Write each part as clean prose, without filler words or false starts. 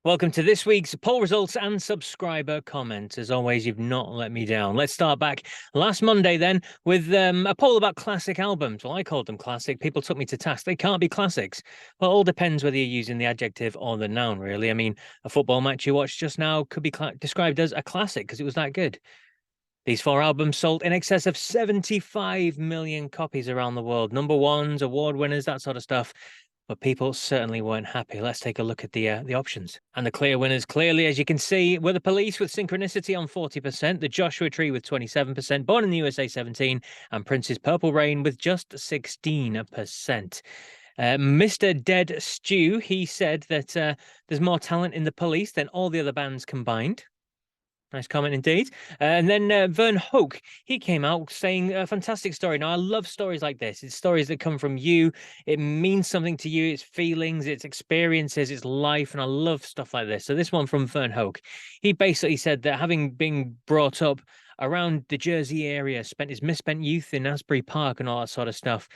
Welcome to this week's poll results and subscriber comments. As always, you've not let me down. Let's start back last Monday then with a poll about classic albums. Well, I called them classic. People took me to task. They can't be classics. Well, it all depends whether you're using the adjective or the noun, really. I mean, a football match you watched just now could be described as a classic because it was that good. These four albums sold in excess of 75 million copies around the world. Number ones, award winners, that sort of stuff. But people certainly weren't happy. Let's take a look at the options. And the clear winners, clearly, as you can see, were The Police with Synchronicity on 40%, The Joshua Tree with 27%, Born in the USA 17%, and Prince's Purple Rain with just 16%. Mr. Dead Stew, he said that there's more talent in The Police than all the other bands combined. Nice comment indeed. And then Vern Hoke, he came out saying a fantastic story. Now, I love stories like this. It's stories that come from you. It means something to you. It's feelings, it's experiences, it's life. And I love stuff like this. So this one from Vern Hoke, he basically said that having been brought up around the Jersey area, spent his misspent youth in Asbury Park and all that sort of stuff.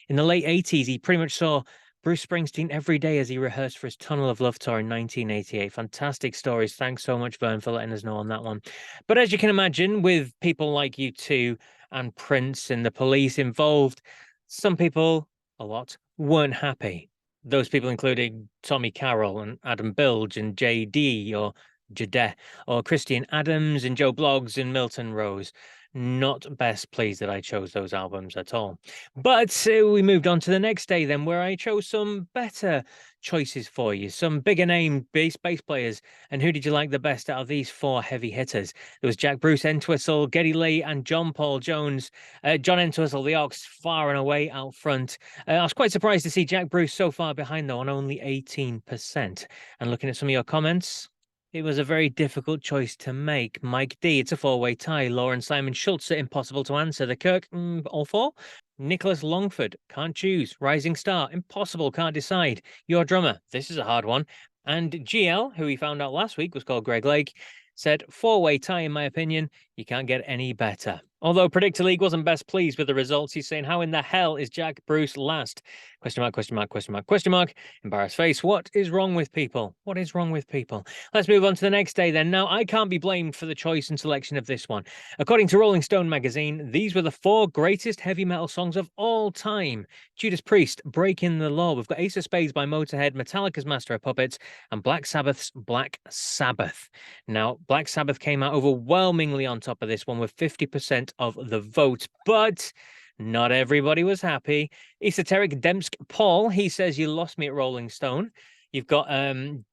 In the late 80s, he pretty much saw Bruce Springsteen every day as he rehearsed for his Tunnel of Love tour in 1988. Fantastic stories. Thanks so much, Vern, for letting us know on that one. But as you can imagine, with people like U2 and Prince and the Police involved, some people, a lot, weren't happy. Those people including Tommy Carroll and Adam Bilge and JD or Jade or Christian Adams and Joe Bloggs and Milton Rose. Not best pleased that I chose those albums at all. But we moved on to the next day then, where I chose some better choices for you, some bigger name bass players. And who did you like the best out of these four heavy hitters? There was Jack Bruce, Entwistle, Geddy Lee, and John Paul Jones. John Entwistle, the Ox, far and away out front. I was quite surprised to see Jack Bruce so far behind, though, on only 18%. And looking at some of your comments, it was a very difficult choice to make. Mike D, it's a four-way tie. Lauren Simon Schultz, impossible to answer. The Kirk, all four. Nicholas Longford, can't choose. Rising Star, impossible, can't decide. Your Drummer, this is a hard one. And GL, who we found out last week was called Greg Lake, said four-way tie, in my opinion. You can't get any better. Although Predictor League wasn't best pleased with the results, he's saying, how in the hell is Jack Bruce last? Question mark, question mark, question mark, question mark. Embarrassed face. What is wrong with people? What is wrong with people? Let's move on to the next day then. Now, I can't be blamed for the choice and selection of this one. According to Rolling Stone magazine, these were the four greatest heavy metal songs of all time. Judas Priest, Breaking the Law. We've got Ace of Spades by Motorhead, Metallica's Master of Puppets, and Black Sabbath's Black Sabbath. Now, Black Sabbath came out overwhelmingly on top of this one with 50% of the vote, but not everybody was happy. Esoteric Demsk Paul, he says, you lost me at Rolling Stone. You've got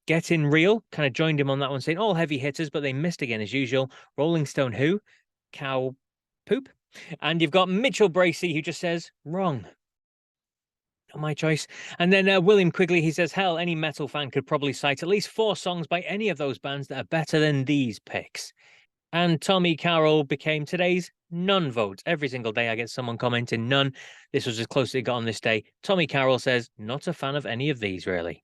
Getting Real, kind of joined him on that one, saying all heavy hitters, but they missed again as usual. Rolling Stone who? Cow Poop. And you've got Mitchell Bracey, who just says wrong. Not my choice. And then William Quigley, he says, hell, any metal fan could probably cite at least four songs by any of those bands that are better than these picks. And Tommy Carroll became today's none vote. Every single day I get someone commenting none. This was as close as it got on this day. Tommy Carroll says, not a fan of any of these, really.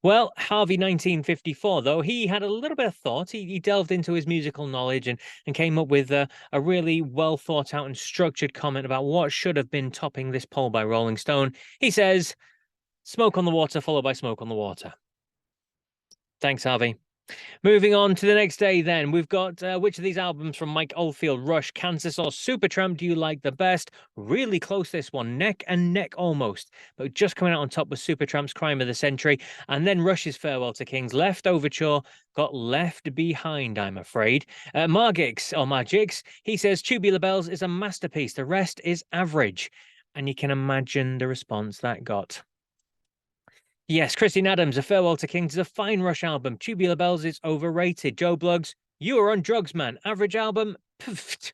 Well, Harvey 1954, though, he had a little bit of thought. He delved into his musical knowledge and came up with a really well thought out and structured comment about what should have been topping this poll by Rolling Stone. He says, Smoke on the Water, followed by Smoke on the Water. Thanks, Harvey. Moving on to the next day then, we've got which of these albums from Mike Oldfield, Rush, Kansas or Supertramp do you like the best? Really close this one, neck and neck almost, but just coming out on top was Supertramp's Crime of the Century, and then Rush's Farewell to Kings. Left Overture got left behind, I'm afraid. Margix, he says Tubular Bells is a masterpiece, the rest is average, and you can imagine the response that got. Yes, Christian Adams, A Farewell to Kings is a fine Rush album. Tubular Bells is overrated. Joe Bloggs, you are on drugs, man. Average album, pfft.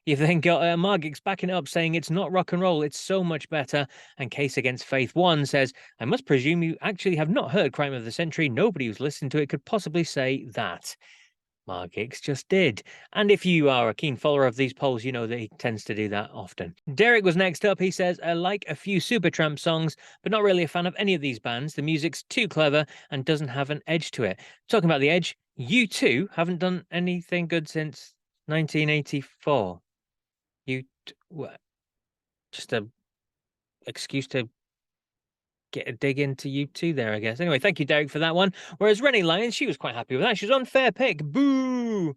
You've then got Margix backing up, saying it's not rock and roll, it's so much better. And Case Against Faith 1 says, I must presume you actually have not heard Crime of the Century. Nobody who's listened to it could possibly say that. Margix just did. And if you are a keen follower of these polls, you know that he tends to do that often. Derek was next up. He says, I like a few Supertramp songs, but not really a fan of any of these bands. The music's too clever and doesn't have an edge to it. Talking about the edge, U2 haven't done anything good since 1984. Just a excuse to get a dig into you too there, I guess. Anyway, thank you, Derek, for that one. Whereas Renee Lyons, she was quite happy with that. She was on fair pick. Boo!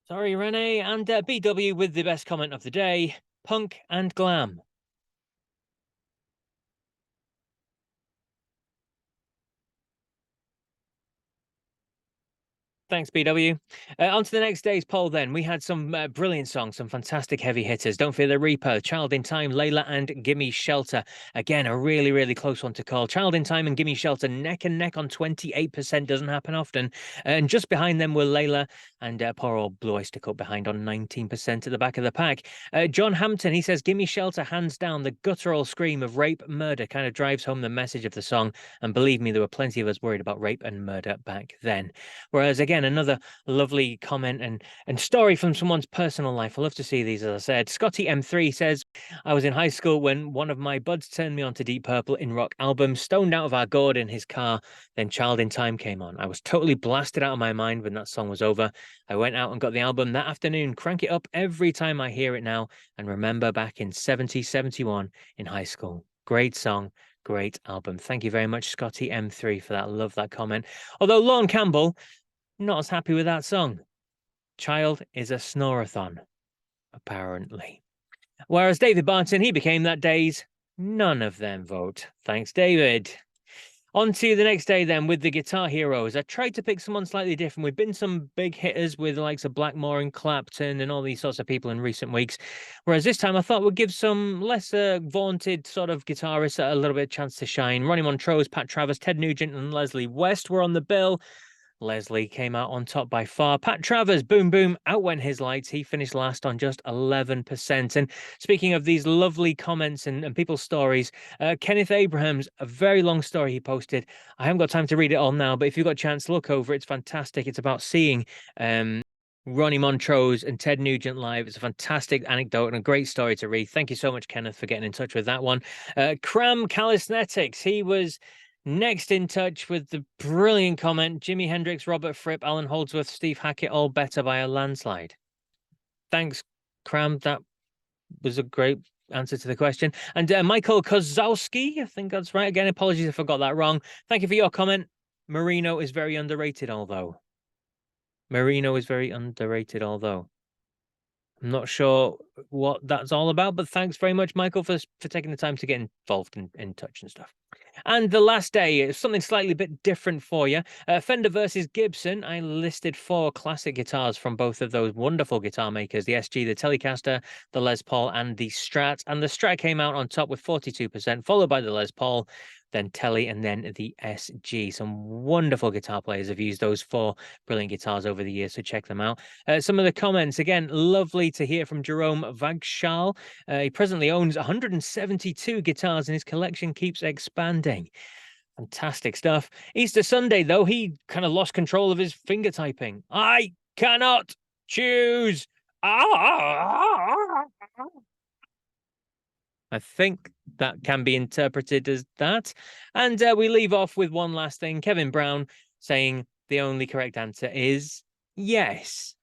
Sorry, Renee. And BW with the best comment of the day, punk and glam. Thanks, BW. On to the next day's poll then. We had some brilliant songs, some fantastic heavy hitters. Don't Fear the Reaper, Child in Time, Layla and Gimme Shelter. Again, a really, really close one to call. Child in Time and Gimme Shelter neck and neck on 28%. Doesn't happen often. And just behind them were Layla and poor old Blue Oyster Cult behind on 19% at the back of the pack. John Hampton, he says, Gimme Shelter, hands down. The guttural scream of rape, murder kind of drives home the message of the song. And believe me, there were plenty of us worried about rape and murder back then. Whereas, again, another lovely comment and story from someone's personal life. I love to see these, as I said. Scotty M3 says, I was in high school when one of my buds turned me on to Deep Purple in rock albums, stoned out of our gourd in his car. Then Child in Time came on. I was totally blasted out of my mind when that song was over. I went out and got the album that afternoon, crank it up every time I hear it now, and remember back in 71 in high school. Great song. Great album. Thank you very much, Scotty M3, for that. Love that comment. Although Lorne Campbell, not as happy with that song. Child is a snorathon, apparently. Whereas David Barton, he became that day's none of them vote. Thanks, David. On to the next day then with the Guitar Heroes. I tried to pick someone slightly different. We've been some big hitters with the likes of Blackmore and Clapton and all these sorts of people in recent weeks. Whereas this time I thought we'd give some lesser vaunted sort of guitarists a little bit of chance to shine. Ronnie Montrose, Pat Travers, Ted Nugent and Leslie West were on the bill. Leslie came out on top by far. Pat Travers, boom, boom, outwent his lights. He finished last on just 11%. And speaking of these lovely comments and people's stories, Kenneth Abrahams, a very long story he posted. I haven't got time to read it all now, but if you've got a chance, look over it. It's fantastic. It's about seeing Ronnie Montrose and Ted Nugent live. It's a fantastic anecdote and a great story to read. Thank you so much, Kenneth, for getting in touch with that one. Cram Calisthenics, he was next in touch with the brilliant comment, Jimi Hendrix, Robert Fripp, Alan Holdsworth, Steve Hackett, all better by a landslide. Thanks, Cram. That was a great answer to the question. And Michael Kozowski, I think that's right. Again, apologies if I got that wrong. Thank you for your comment. Marino is very underrated, although. I'm not sure what that's all about, but thanks very much, Michael, for taking the time to get involved and in touch and stuff. And the last day is something slightly bit different for you. Fender versus Gibson. I listed 4 classic guitars from both of those wonderful guitar makers, the SG, the Telecaster, the Les Paul, and the Strat. And the Strat came out on top with 42%, followed by the Les Paul, then Tele, and then the SG. Some wonderful guitar players have used those 4 brilliant guitars over the years, so check them out. Some of the comments, again, lovely to hear from Jerome Vagshal. He presently owns 172 guitars and his collection keeps expanding. Fantastic stuff. Easter Sunday, though, he kind of lost control of his finger typing. I cannot choose. I think that can be interpreted as that. And we leave off with one last thing. Kevin Brown saying the only correct answer is yes.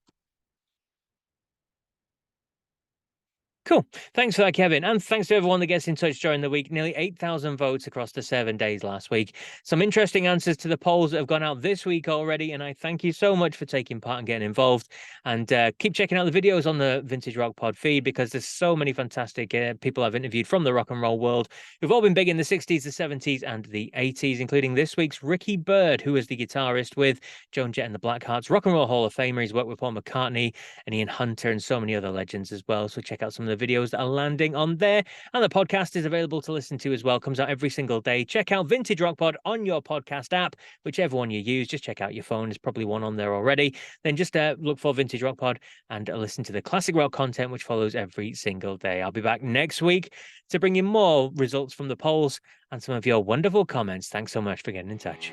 Cool. Thanks for that, Kevin. And thanks to everyone that gets in touch during the week. Nearly 8,000 votes across the 7 days last week. Some interesting answers to the polls that have gone out this week already. And I thank you so much for taking part and getting involved. And keep checking out the videos on the Vintage Rock Pod feed, because there's so many fantastic people I've interviewed from the rock and roll world who've all been big in the 60s, the 70s, and the 80s, including this week's Ricky Byrd, who was the guitarist with Joan Jett and the Blackhearts, Rock and Roll Hall of Famer. He's worked with Paul McCartney and Ian Hunter and so many other legends as well. So check out some of the videos that are landing on there, and the podcast is available to listen to as well. Comes out every single day. Check out Vintage Rock Pod on your podcast app, whichever one you use. Just check out your phone. There's probably one on there already. Then just look for Vintage Rock Pod and listen to the classic rock content, which follows every single day. I'll be back next week to bring you more results from the polls and some of your wonderful comments. Thanks so much for getting in touch.